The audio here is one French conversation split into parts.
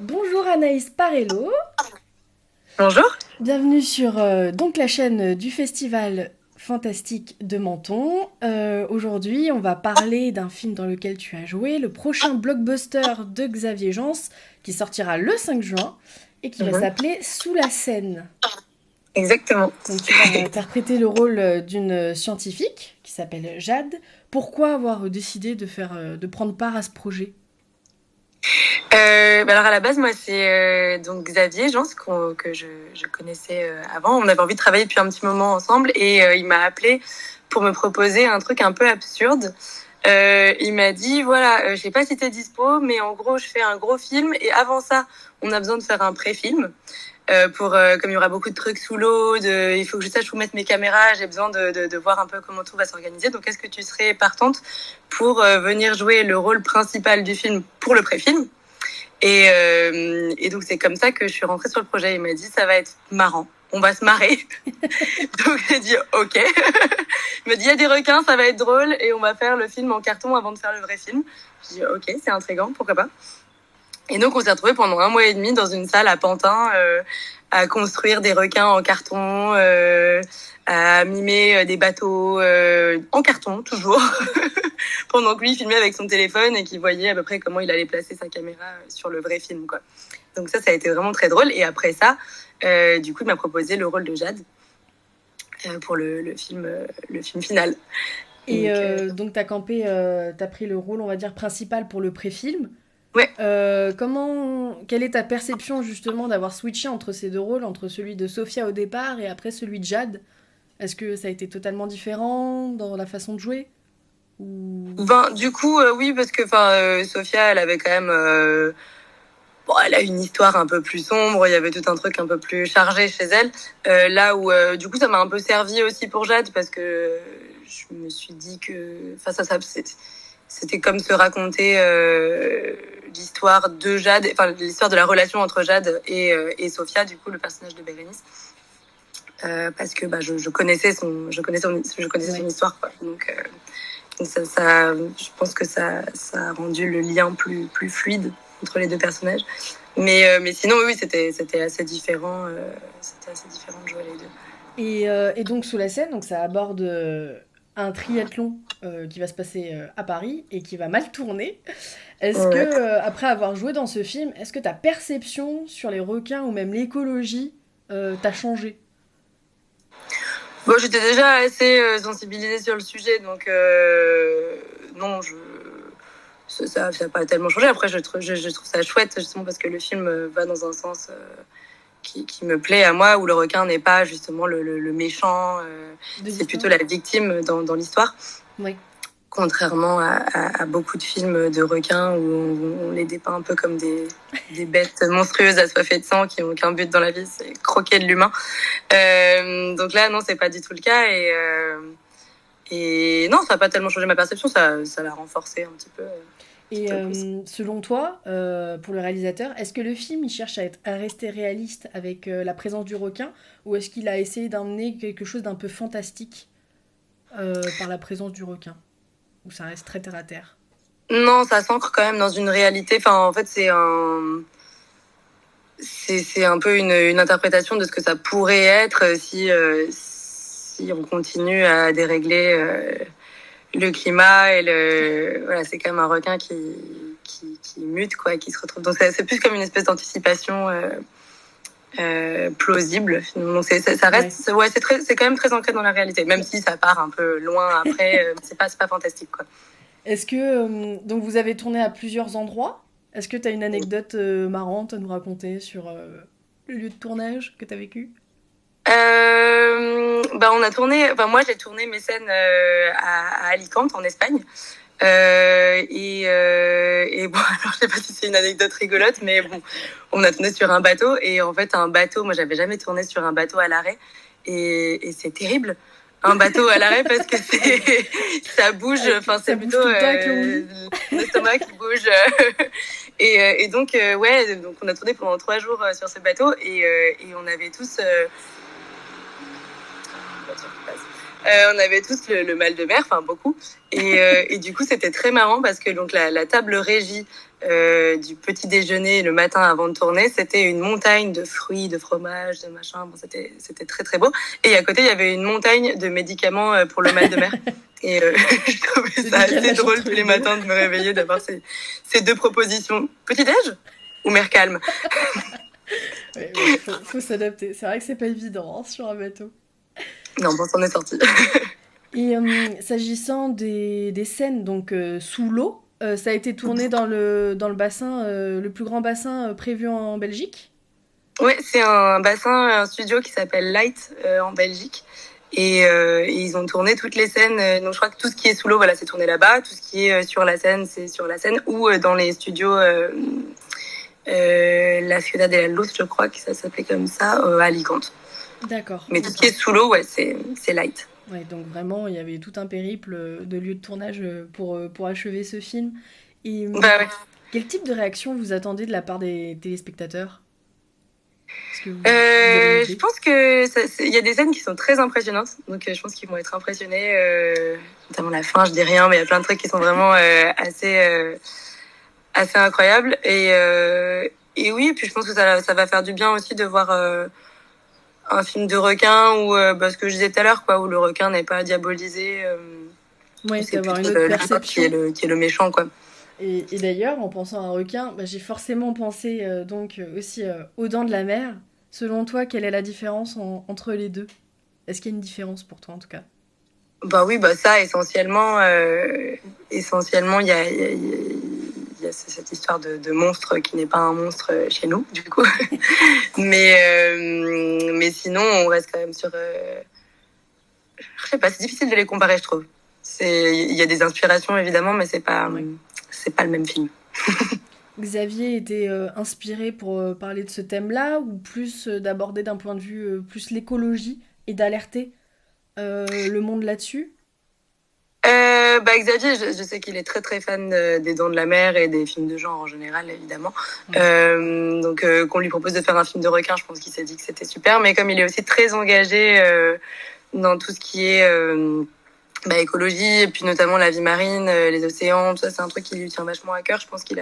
Bonjour Anaïs Parello, Bonjour. bienvenue sur donc la chaîne du Festival Fantastique de Menton. Aujourd'hui, on va parler d'un film dans lequel tu as joué, le prochain blockbuster de Xavier Gence, qui sortira le 5 juin et qui va Mhm. s'appeler Sous la Seine. Exactement. Donc tu vas interpréter le rôle d'une scientifique qui s'appelle Jade. Pourquoi avoir décidé de prendre part à ce projet? Alors à la base, moi c'est donc Xavier Jans que je connaissais avant. On avait envie de travailler depuis un petit moment ensemble et il m'a appelé pour me proposer un truc un peu absurde. Il m'a dit voilà, je sais pas si t'es dispo, mais en gros je fais un gros film et avant ça, on a besoin de faire un pré-film. Comme il y aura beaucoup de trucs sous l'eau, il faut que je sache où mettre mes caméras, j'ai besoin de voir un peu comment tout va s'organiser. Donc, est-ce que tu serais partante pour venir jouer le rôle principal du film pour le pré-film et donc, c'est comme ça que je suis rentrée sur le projet. Il m'a dit, ça va être marrant, on va se marrer. Donc, j'ai dit, ok. Il m'a dit, il y a des requins, ça va être drôle et on va faire le film en carton avant de faire le vrai film. J'ai dit, ok, c'est intriguant, pourquoi pas. Et donc, on s'est retrouvés pendant 1 mois et demi dans une salle à Pantin à construire des requins en carton, à mimer des bateaux en carton, toujours, pendant que lui filmait avec son téléphone et qu'il voyait à peu près comment il allait placer sa caméra sur le vrai film, quoi. Donc ça a été vraiment très drôle. Et après ça, du coup, il m'a proposé le rôle de Jade pour le film final. Et Donc, donc t'as pris le rôle, on va dire, principal pour le pré-film. ouais. Quelle est ta perception justement d'avoir switché entre ces deux rôles, entre celui de Sophia au départ et après celui de Jade? Est-ce que ça a été totalement différent dans la façon de jouer? Ou... Ben, du coup, oui, parce que Sophia, elle avait quand même bon, elle a une histoire un peu plus sombre, il y avait tout un truc un peu plus chargé chez elle. Là où, du coup, ça m'a un peu servi aussi pour Jade parce que je me suis dit que, c'était comme se raconter l'histoire de Jade, enfin l'histoire de la relation entre Jade et Sophia, du coup, le personnage de Bérénice. Parce que je connaissais son Ouais. histoire, quoi. Donc je pense que ça a rendu le lien plus fluide entre les deux personnages. Mais sinon, oui, c'était assez différent. C'était assez différent de jouer les deux. Et donc sous la scène, donc ça aborde un triathlon qui va se passer à Paris et qui va mal tourner. Est-ce que, Ouais. après avoir joué dans ce film, est-ce que ta perception sur les requins ou même l'écologie t'a changé? Bon, j'étais déjà assez sensibilisée sur le sujet, donc non, ça n'a pas tellement changé. Après, je trouve ça chouette, justement, parce que le film va dans un sens qui me plaît à moi, où le requin n'est pas justement le méchant, De c'est l'histoire? plutôt la victime dans l'histoire. Oui. Contrairement à beaucoup de films de requins où on les dépeint un peu comme des bêtes monstrueuses assoiffées de sang qui n'ont qu'un but dans la vie, c'est croquer de l'humain. Donc là, non, c'est pas du tout le cas. Et non, ça n'a pas tellement changé ma perception, ça l'a renforcé un petit Et peu plus. selon toi, pour le réalisateur, est-ce que le film il cherche à rester réaliste avec la présence du requin ou est-ce qu'il a essayé d'emmener quelque chose d'un peu fantastique par la présence du requin? Ou ça reste très terre à terre? Non, ça s'ancre quand même dans une réalité. Enfin, en fait, c'est un peu une interprétation de ce que ça pourrait être si on continue à dérégler le climat voilà, c'est quand même un requin qui mute, quoi, qui se retrouve. Donc c'est plus comme une espèce d'anticipation plausible. Donc ça Ouais. reste, ouais, c'est quand même très ancré dans la réalité, même si ça part un peu loin après. C'est pas fantastique, quoi. Est-ce que donc vous avez tourné à plusieurs endroits? Est-ce que tu as une anecdote marrante à nous raconter sur le lieu de tournage que tu as vécu? On a tourné, enfin moi j'ai tourné mes scènes à Alicante en Espagne. Et bon, alors je sais pas si c'est une anecdote rigolote, mais bon, on a tourné sur un bateau et en fait un bateau, moi j'avais jamais tourné sur un bateau à l'arrêt et c'est terrible. Un bateau à l'arrêt parce que ça bouge, enfin Ça c'est bouge plutôt tout le temps avec l'envie. l'estomac qui bouge. Et donc ouais, donc on a tourné pendant 3 jours sur ce bateau et on avait tous On avait tous le mal de mer, enfin beaucoup. Et du coup, c'était très marrant parce que donc la table régie du petit déjeuner le matin avant de tourner, c'était une montagne de fruits, de fromage, de machin. Bon, c'était très très beau. Et à côté, il y avait une montagne de médicaments pour le mal de mer. Et je trouvais ça assez drôle tous les matins de me réveiller, d'avoir ces deux propositions. Petit-déj ou mer calme? Ouais, faut s'adapter. C'est vrai que c'est pas évident hein, sur un bateau. Non, bon, c'en est sorti. Et s'agissant des scènes donc sous l'eau, ça a été tourné dans le bassin, le plus grand bassin prévu en Belgique. Ouais, c'est un bassin, un studio qui s'appelle Light en Belgique. Et ils ont tourné toutes les scènes. Donc je crois que tout ce qui est sous l'eau, voilà, c'est tourné là-bas. Tout ce qui est sur la scène, c'est sur la scène. Ou dans les studios La Ciudad de la Luz, je crois que ça s'appelait comme ça, à Alicante. D'accord. Mais tout ce qui est sous l'eau, ouais, c'est Light. Ouais, donc vraiment, il y avait tout un périple de lieux de tournage pour achever ce film. Et Bah ouais. quel type de réaction vous attendez de la part des téléspectateurs? Est-ce que vous avez une Je idée? pense que il y a des scènes qui sont très impressionnantes, donc je pense qu'ils vont être impressionnés, notamment la fin. Je dis rien, mais il y a plein de trucs qui sont vraiment assez incroyables. Et oui, puis je pense que ça va faire du bien aussi de voir un film de requin où, ce que je disais tout à l'heure, quoi, où le requin n'est pas diabolisé. Ouais, C'est d'avoir plutôt une autre l'humain perception. qui est le méchant, quoi. Et d'ailleurs, en pensant à un requin, bah, j'ai forcément pensé aussi aux dents de la mer. Selon toi, quelle est la différence entre les deux? Est-ce qu'il y a une différence pour toi en tout cas? Bah oui, bah ça, essentiellement, il y a cette histoire de monstre qui n'est pas un monstre chez nous, du coup. Mais sinon, on reste quand même sur. Je sais pas, c'est difficile de les comparer, je trouve. Il y a des inspirations évidemment, mais Ouais. c'est pas le même film. Xavier était inspiré pour parler de ce thème-là ou plus d'aborder d'un point de vue plus l'écologie et d'alerter le monde là-dessus? Xavier, je sais qu'il est très très fan des Dents de la Mer et des films de genre en général, évidemment. Ouais. Donc qu'on lui propose de faire un film de requin, je pense qu'il s'est dit que c'était super. Mais comme il est aussi très engagé dans tout ce qui est écologie, et puis notamment la vie marine, les océans, tout ça, c'est un truc qui lui tient vachement à cœur. Je pense il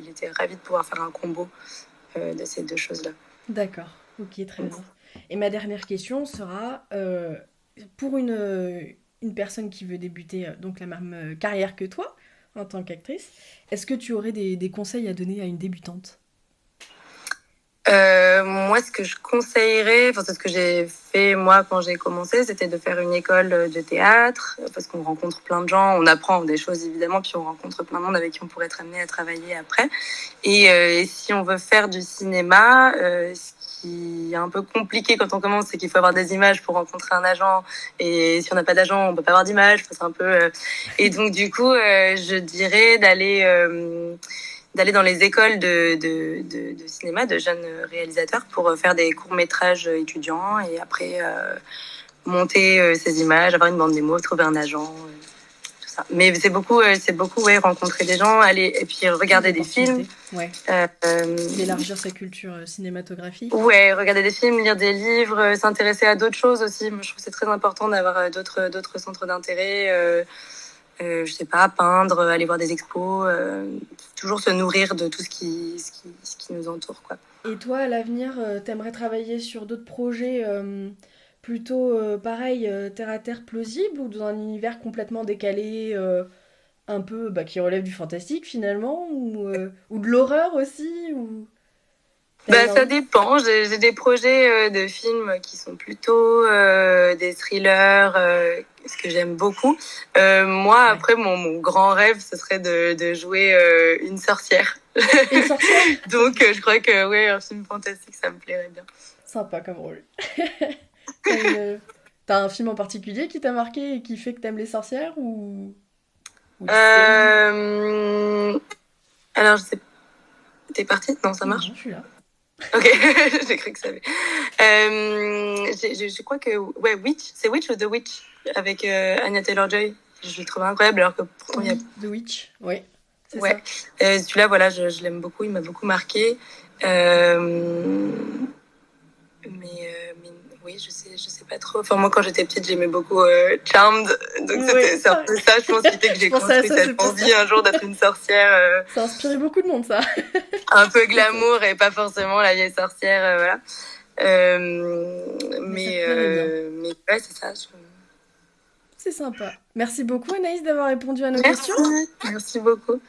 était ravi de pouvoir faire un combo de ces deux choses-là. D'accord, ok, très bien. Et ma dernière question sera, pour une personne qui veut débuter donc la même carrière que toi, en tant qu'actrice, est-ce que tu aurais des conseils à donner à une débutante? Moi, ce que je conseillerais, enfin, c'est ce que j'ai fait moi quand j'ai commencé, c'était de faire une école de théâtre, parce qu'on rencontre plein de gens, on apprend des choses évidemment, puis on rencontre plein de monde avec qui on pourrait être amené à travailler après. Et si on veut faire du cinéma, ce qui est un peu compliqué quand on commence, c'est qu'il faut avoir des images pour rencontrer un agent, et si on n'a pas d'agent, on peut pas avoir d'image. Enfin, c'est un peu. Et donc du coup, je dirais d'aller dans les écoles de cinéma de jeunes réalisateurs pour faire des courts-métrages étudiants et après monter ces images, avoir une bande démo, trouver un agent, tout ça. Mais c'est beaucoup ouais, rencontrer des gens, aller et puis Des regarder des films. opportunités, ouais. Euh, D'élargir sa culture cinématographique. ouais, regarder des films, lire des livres, s'intéresser à d'autres choses aussi. Moi, je trouve que c'est très important d'avoir d'autres centres d'intérêt. Je sais pas, peindre, aller voir des expos, toujours se nourrir de tout ce qui nous entoure, quoi. Et toi, à l'avenir, t'aimerais travailler sur d'autres projets plutôt pareil, terre à terre plausible ou dans un univers complètement décalé, un peu qui relève du fantastique finalement, ou de l'horreur aussi, ou t'as une Ça envie? dépend. J'ai des projets de films qui sont plutôt des thrillers, ce que j'aime beaucoup. Moi, Ouais. après, mon grand rêve, ce serait de jouer une sorcière. Une sorcière? Donc, je crois que ouais, un film fantastique, ça me plairait bien. Sympa comme rôle. T'as une... T'as un film en particulier qui t'a marqué et qui fait que t'aimes les sorcières ou une série? Euh... Alors, je sais, t'es partie? Non, ça Non, marche? je suis là. Ok, j'ai cru que ça avait. Je crois que ouais, Witch, c'est Witch ou The Witch avec Anya Taylor-Joy. Je le trouve incroyable alors que pourtant il y a. Oui, The Witch, oui, c'est Ouais, ça. celui-là voilà, je l'aime beaucoup, il m'a beaucoup marqué. Mais oui, je sais pas trop. Enfin, moi, quand j'étais petite, j'aimais beaucoup Charmed. Donc, Oui, c'est un peu ça, je pense, qui fait que j'ai construit cette envie un jour d'être une sorcière. Ça a inspiré beaucoup de monde, ça. Un peu glamour et pas forcément la vieille sorcière, voilà. Mais ouais, c'est ça. C'est sympa. Merci beaucoup, Anaïs, d'avoir répondu à nos questions. Merci beaucoup.